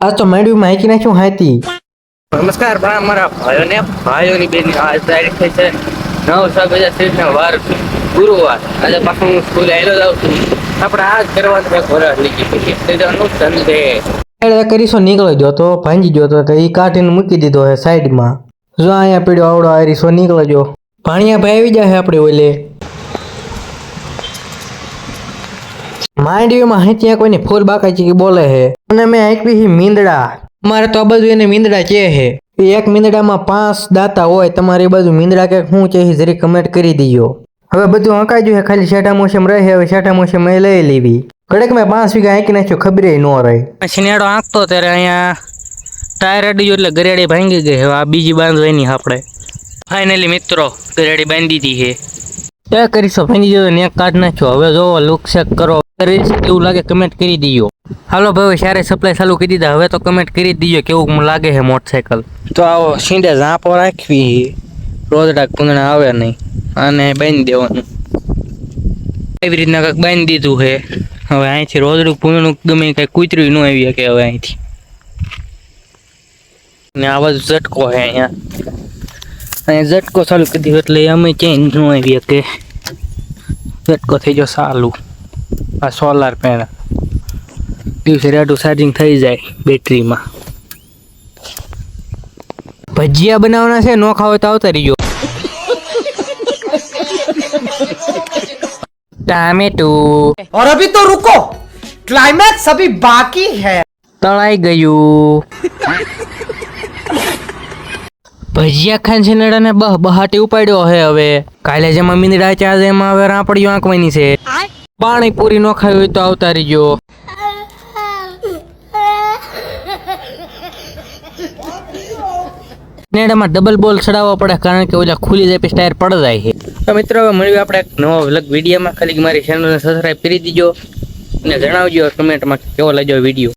આ તો માંડવીમાં હાંકી નાખ્યું હાથી. નમસ્કાર મારા ભાઈઓને ભાઈઓની બેન આજ તારીખ થઈ છે 9/7/2023 વાર ગુરુવાર. આજે પાછું હું સ્કૂલે આવેલો જાઉં છું. આપણે આ જ કરવાનું છે ઘોડા લીધી તેનું ધંધે એટલે કરીશો નીકળી ગયો તો ભાંગી ગયો તો એ કાઢીને મૂકી દીધો હે સાઈડમાં. જો અહીંયા પીડ્યો આવડો આરીસો નીકળી ગયો. ભાણિયા ભાઈ આવી જાય આપણે ઓલે માંડવીમાં હાંચ્યા કોઈને ફૂલ બાકાચી બોલે હે અને મેં આંકવી મીંદડા. મારે તો આ બાજુ એને મીંદડા કે હે. એક મીંદડામાં 5 દાંતા હોય. તમારી બાજુ મીંદડા કે શું છે જરી કમેન્ટ કરી દીજો. હવે બધું હંકાઈ ગયું, ખાલી છેટા મોસમ રહે. હવે છેટા મોસમ લઈ લેવી. કડક મેં 5 વીઘા હાંકી નાખ્યો, ખબર ન રહી. શિનેડો આંકતો ત્યારે અહીંયા ટાયર અડી ગયો એટલે ગરેડી ભાંગી ગઈ. હવે આ બીજી બાંધવાની આપણે ફાઇનલી મિત્રો ગરેડી બાંધી દીધી છે. એ કરીશો ભાંગી ગયો ને એક કાઢ નાખ્યો. હવે જોવો લુક ચેક કરો. એવું લાગે કમેન્ટ કરી દીજો. હાલો ભાઈ સારે સપ્લાય ચાલુ કરી દીધા. હવે તો કમેન્ટ કરી દીજો કેવું લાગે છે મોટરસાયકલ. તો આવો સીંડે ઝાંપો રાખવી, રોજડા કુંદણા આવે નહીં અને બાંધી દેવાનું. એવી રીતના કંઈક બાંધી દીધું છે. હવે અહીંથી રોજડું કુંદણું ગમે કંઈ કૂતરું ન આવી શકે. હવે અહીંથી ને આ બાજુ ઝટકો છે. અહીંયા ઝટકો ચાલુ કરી દીધો એટલે અમે ચેન્જ ન આવી શકે. ઝટકો થઈ ગયો ચાલુ. આ સોલાર પેનલ દિવસે રેડું ચાર્જિંગ થઈ જાય બેટરીમાં. ભજીયા બનાવવાના છે, નો ખાવ તો આવતા રહીજો. ટામેટું और अभी तो रुको, क्लाइमैक्स अभी बाकी है. તળાઈ ગયું. ભજીયા ખાન છે ને બહાટી ઉપાડ્યો હે. હવે કાલે જેમાં મીંદડા ચાર્જ એમાં હવે રાપડીઓ આંકવાની છે. પાણીપુરી નો ખાવી હોય તો આવતા રહીજો. નેડામાં ડબલ બોલ ચડાવવા પડે કારણ કે ઓલા ખુલી જાય પછી ટાયર પડ જાય છે. તો મિત્રો હવે મળ્યું આપણે એક નવો વ્લોગ વિડીયોમાં. ખાલી મારી ચેનલને સબસ્ક્રાઈબ કરી દીજો અને જણાવજો કમેન્ટમાં કેવો લાગ્યો વિડીયો.